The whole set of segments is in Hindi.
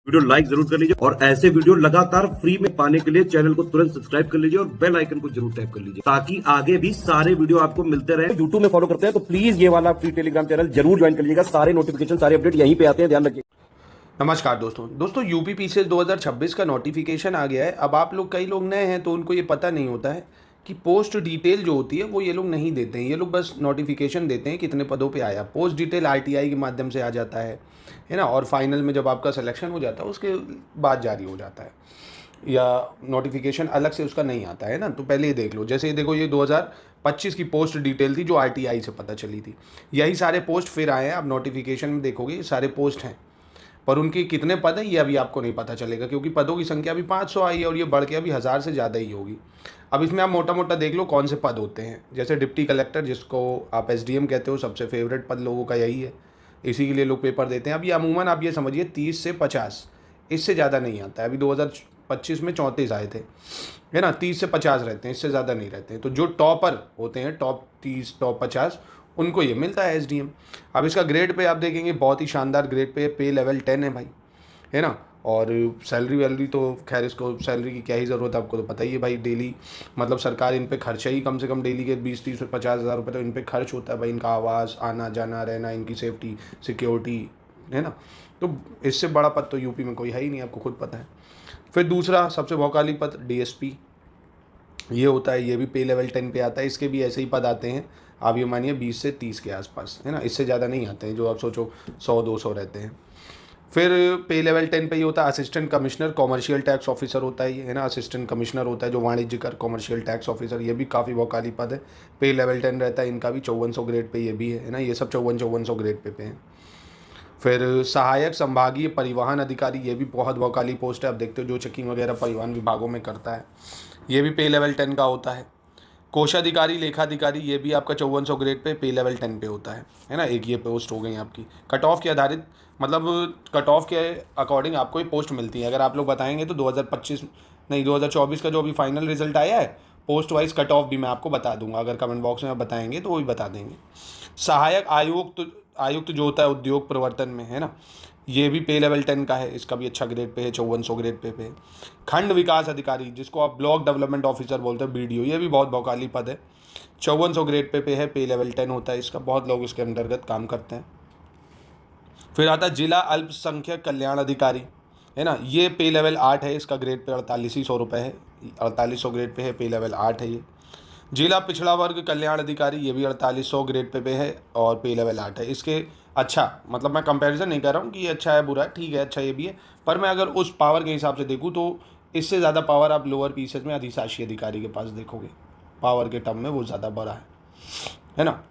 वीडियो लाइक जरूर कर लीजिए और ऐसे वीडियो लगातार फ्री में पाने के लिए चैनल को तुरंत सब्सक्राइब कर लीजिए और बेल आइकन को जरूर टैप कर लीजिए ताकि आगे भी सारे वीडियो आपको मिलते रहे। यूट्यूब में फॉलो करते हैं तो प्लीज ये वाला फ्री टेलीग्राम चैनल जरूर ज्वाइन कर लीजिएगा। सारे नोटिफिकेशन सारे अपडेट यहीं पे आते हैं, ध्यान रखिए। नमस्कार दोस्तों यूपी पीसीएस 2026 का नोटिफिकेशन आ गया है। अब आप लोग कई लोग नए हैं तो उनको ये पता नहीं होता है कि पोस्ट डिटेल जो होती है वो ये लोग नहीं देते हैं। ये लोग बस नोटिफिकेशन देते हैं कितने पदों पे आया। पोस्ट डिटेल आरटीआई के माध्यम से आ जाता है ना, और फाइनल में जब आपका सिलेक्शन हो जाता है उसके बाद जारी हो जाता है, या नोटिफिकेशन अलग से उसका नहीं आता है ना। तो पहले ये देख लो, जैसे ये देखो, ये 2025 की पोस्ट डिटेल थी जो आरटीआई से पता चली थी। यही सारे पोस्ट फिर आए हैं। अब नोटिफिकेशन में देखोगे ये सारे पोस्ट हैं, पर उनके कितने पद हैं ये अभी आपको नहीं पता चलेगा, क्योंकि पदों की संख्या अभी 500 आई है और ये बढ़ के अभी 1000 से ज़्यादा ही होगी। अब इसमें आप मोटा मोटा देख लो कौन से पद होते हैं। जैसे डिप्टी कलेक्टर, जिसको आप एसडीएम कहते हो, सबसे फेवरेट पद लोगों का यही है, इसी के लिए लोग पेपर देते हैं। अभी अमूमन आप ये समझिए 30 से 50, इससे ज़्यादा नहीं आता है। अभी 2025 में 34 आए थे, है ना। 30 से 50 रहते हैं, इससे ज़्यादा नहीं रहते हैं। तो जो टॉपर होते हैं, टॉप 30 टॉप 50, उनको ये मिलता है एसडीएम। अब इसका ग्रेड पे आप देखेंगे, बहुत ही शानदार ग्रेड पे लेवल 10 है भाई, है ना। और सैलरी वैलरी तो खैर, इसको सैलरी की क्या ही ज़रूरत है, आपको तो पता ही है भाई। डेली मतलब सरकार इन पे खर्चा ही कम से कम डेली के 20-30 50 हज़ार रुपये तो इन पे खर्च होता है भाई। इनका आवास, आना जाना रहना, इनकी सेफ्टी सिक्योरिटी, है ना। तो इससे बड़ा पद तो यूपी में कोई है ही नहीं, आपको खुद पता है। फिर दूसरा सबसे भौकाली पद डीएसपी ये होता है। ये भी पे लेवल 10 पे आता है। इसके भी ऐसे ही पद आते हैं, आप ये मानिए 20 से 30 के आसपास, है ना। इससे ज़्यादा नहीं आते हैं, जो आप सोचो 100-200 रहते हैं। फिर पे लेवल 10 पे ये होता है assistant commissioner commercial tax officer होता है ये, है ना। असिस्टेंट कमिश्नर होता है जो वाणिज्यकर कॉमर्शियल टैक्स ऑफिसर, ये भी काफ़ी भौकाली पद है। पे लेवल 10 रहता है। इनका भी 5400 ग्रेड पे ये भी है ना। ये सब 5400 ग्रेड पे हैं। फिर सहायक संभागीय परिवहन अधिकारी, ये भी बहुत भौकाली पोस्ट है। आप देखते हो जो चेकिंग वगैरह परिवहन विभागों में करता है, ये भी पे लेवल 10 का होता है। कोषाधिकारी लेखाधिकारी, ये भी आपका 5400 ग्रेड पे लेवल 10 पे होता है ना। एक ये पोस्ट हो गई आपकी। कट ऑफ के आधारित, मतलब कट ऑफ के अकॉर्डिंग आपको ये पोस्ट मिलती है। अगर आप लोग बताएंगे तो 2025 नहीं 2024 का जो अभी फाइनल रिजल्ट आया है, पोस्ट वाइज कट ऑफ भी मैं आपको बता दूंगा। अगर कमेंट बॉक्स में आप बताएंगे तो वो भी बता देंगे। सहायक आयुक्त जो होता है उद्योग प्रवर्तन में, है ना, ये भी पे लेवल 10 का है। इसका भी अच्छा ग्रेड पे है, 5400 ग्रेड पे है। खंड विकास अधिकारी, जिसको आप ब्लॉक डेवलपमेंट ऑफिसर बोलते हैं, बीडीओ, ये भी बहुत भौकाली पद है। 5400 ग्रेड पे है, पे लेवल 10 होता है इसका। बहुत लोग इसके अंतर्गत काम करते हैं। फिर आता है जिला अल्पसंख्यक कल्याण अधिकारी, है ना। ये पे लेवल 8 है। इसका ग्रेड पे 4800 रुपये है। 4800 ग्रेड पे है, पे लेवल 8 है ये। जिला पिछड़ा वर्ग कल्याण अधिकारी, ये भी 4800 ग्रेड पे है और पे लेवल 8 है। इसके अच्छा, मतलब मैं कंपैरिजन नहीं कर रहा हूँ कि ये अच्छा है बुरा है, ठीक है, अच्छा ये भी है, पर मैं अगर उस पावर के हिसाब से देखूँ तो इससे ज़्यादा पावर आप लोअर पीसेज में अधिशासी अधिकारी के पास देखोगे। पावर के टर्म में वो ज़्यादा बड़ा है ना।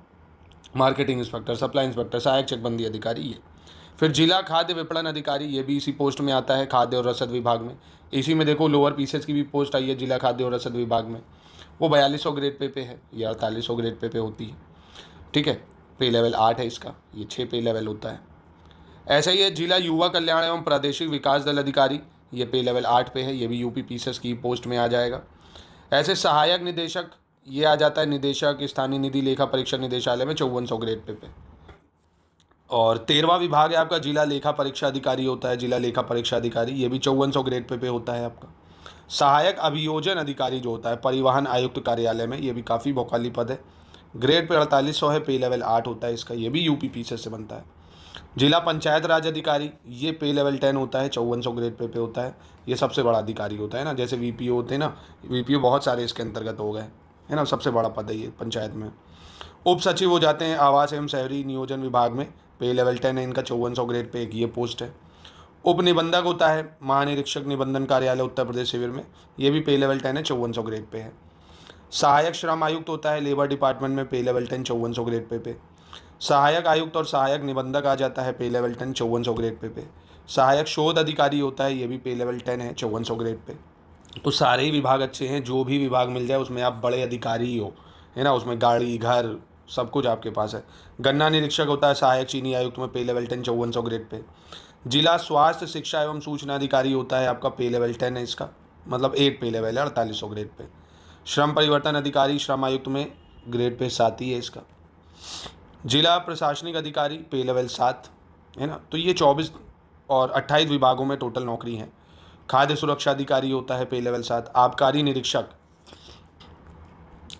मार्केटिंग इंस्पेक्टर, सप्लाई इंस्पेक्टर, सहायक चकबंदी अधिकारी ये। फिर जिला खाद्य विपणन अधिकारी, ये भी इसी पोस्ट में आता है, खाद्य और रसद विभाग में। इसी में देखो लोअर पीसेज की भी पोस्ट आई है जिला खाद्य और रसद विभाग में। वो 4200 ग्रेड पे है, या 4800 ग्रेड पे होती है, ठीक है। पे लेवल 8 है इसका, ये 6 पे लेवल होता है। ऐसा ही है जिला युवा कल्याण एवं प्रादेशिक विकास दल अधिकारी, ये पे लेवल 8 पे है। ये भी यूपी पीसेस की पोस्ट में आ जाएगा। ऐसे सहायक निदेशक, ये आ जाता है निदेशक स्थानीय निधि लेखा परीक्षा निदेशालय में, 5400 ग्रेड पे। और 13वां विभाग है आपका जिला लेखा परीक्षा अधिकारी होता है। जिला लेखा परीक्षा अधिकारी, ये भी 5400 ग्रेड पे होता है आपका। सहायक अभियोजन अधिकारी जो होता है परिवहन आयुक्त कार्यालय में, ये भी काफ़ी भौकाली पद है। ग्रेड पे 4800 है, पे लेवल 8 होता है इसका। ये भी यूपी पीसेस से बनता है। जिला पंचायत राज अधिकारी, ये पे लेवल 10 होता है, 5400 ग्रेड पे होता है। ये सबसे बड़ा अधिकारी होता है ना। जैसे वीपीओ होते हैं ना, वीपीओ बहुत सारे इसके अंतर्गत हो गए, है ना। सबसे बड़ा पद है ये पंचायत में। उप सचिव हो जाते हैं आवास एवं शहरी नियोजन विभाग में, पे लेवल 10 है इनका, 5400 ग्रेड पे एक ये पोस्ट है। उप निबंधक होता है महानिरीक्षक निबंधन कार्यालय उत्तर प्रदेश शिविर में, ये भी पे लेवल 10 है, 5400 ग्रेड पे है। सहायक श्रम आयुक्त होता है लेबर डिपार्टमेंट में, पे लेवल 10, 5400 ग्रेड पे। सहायक आयुक्त और सहायक निबंधक आ जाता है, पे लेवल 10, 5400 ग्रेड पे। सहायक शोध अधिकारी होता है, ये भी पे लेवल 10 है, 5400 ग्रेड पे। तो सारे ही विभाग अच्छे हैं। जो भी विभाग मिल जाए उसमें आप बड़े अधिकारी हो, है ना। उसमें गाड़ी घर सब कुछ आपके पास है। गन्ना निरीक्षक होता है सहायक चीनी आयुक्त में, पे लेवल 10, 5400 ग्रेड पे। जिला स्वास्थ्य शिक्षा एवं सूचना अधिकारी होता है आपका, पे लेवल 10 है इसका, मतलब 8 पे लेवल है, 4800 ग्रेड पे। श्रम परिवर्तन अधिकारी श्रम आयुक्त में ग्रेड पे 7 ही है इसका। जिला प्रशासनिक अधिकारी पे लेवल 7, है ना। तो ये 24 और 28 विभागों में टोटल नौकरी है। खाद्य सुरक्षा अधिकारी होता है पे लेवल 7। आबकारी निरीक्षक,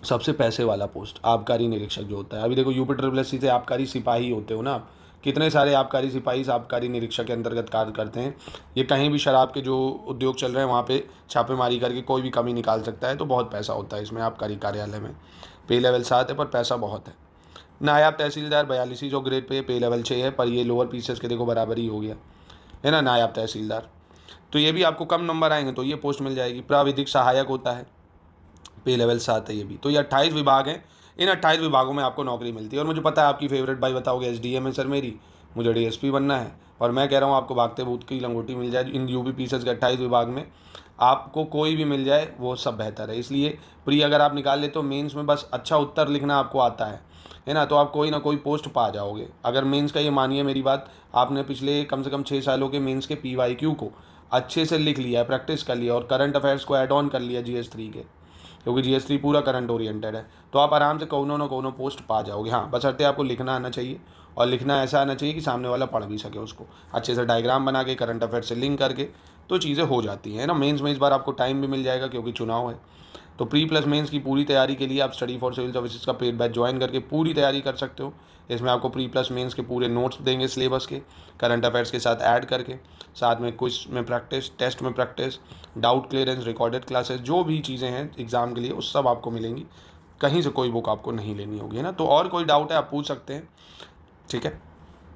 सबसे पैसे वाला पोस्ट आबकारी निरीक्षक जो होता है। अभी देखो UP से आबकारी सिपाही होते हो ना आप, कितने सारे आबकारी सिपाही आबकारी निरीक्षक के अंतर्गत कार्य करते हैं। ये कहीं भी शराब के जो उद्योग चल रहे हैं वहाँ पे छापेमारी करके कोई भी कमी निकाल सकता है। तो बहुत पैसा होता है इसमें आबकारी कार्यालय में। पे लेवल 7 है पर पैसा बहुत है। नायब तहसीलदार 42 ग्रेड पे लेवल 6 है, पर ये लोअर पीसेस के देखो बराबर ही हो गया है ना। नायब तहसीलदार तो ये भी आपको कम नंबर आएंगे तो ये पोस्ट मिल जाएगी। प्राविधिक सहायक होता है, पे लेवल 7 है ये भी। तो ये 28 विभाग हैं, इन 28 विभागों में आपको नौकरी मिलती है। और मुझे पता है आपकी फेवरेट भाई बताओगे SDM है सर मेरी, मुझे DSP बनना है। और मैं कह रहा हूँ आपको भागते भूत की लंगोटी मिल जाए इन UP पीसेस के 28 विभाग में, आपको कोई भी मिल जाए वो सब बेहतर है। इसलिए प्री अगर आप निकाल लेते हो मेंस में बस अच्छा उत्तर लिखना आपको आता है ना, तो आप कोई ना कोई पोस्ट पा जाओगे। अगर मेंस का ये मानिए मेरी बात, आपने पिछले कम से कम 6 सालों के मेंस के PYQ को अच्छे से लिख लिया है, प्रैक्टिस कर लिया और करंट अफेयर्स को ऐड ऑन कर लिया GS3 के, क्योंकि GS3 पूरा करंट ओरिएंटेड है, तो आप आराम से कोनो ना कोनो पोस्ट पा जाओगे। हाँ बशर्ते आपको लिखना आना चाहिए, और लिखना ऐसा आना चाहिए कि सामने वाला पढ़ भी सके उसको अच्छे से, डायग्राम बना के करंट अफेयर से लिंक करके, तो चीज़ें हो जाती हैं ना। मेंस में इस बार आपको टाइम भी मिल जाएगा क्योंकि चुनाव है। तो प्री प्लस मेंस की पूरी तैयारी के लिए आप स्टडी फॉर सिविल सर्विसेज का पेड बैच ज्वाइन करके पूरी तैयारी कर सकते हो। इसमें आपको प्री प्लस मेंस के पूरे नोट्स देंगे सिलेबस के, करंट अफेयर्स के साथ ऐड करके, साथ में क्विज में प्रैक्टिस, टेस्ट में practice, doubt clearance, recorded classes, जो भी चीज़ें हैं एग्ज़ाम के लिए उस सब आपको मिलेंगी। कहीं से कोई बुक आपको नहीं लेनी होगी, है ना। तो और कोई डाउट है आप पूछ सकते हैं, ठीक है।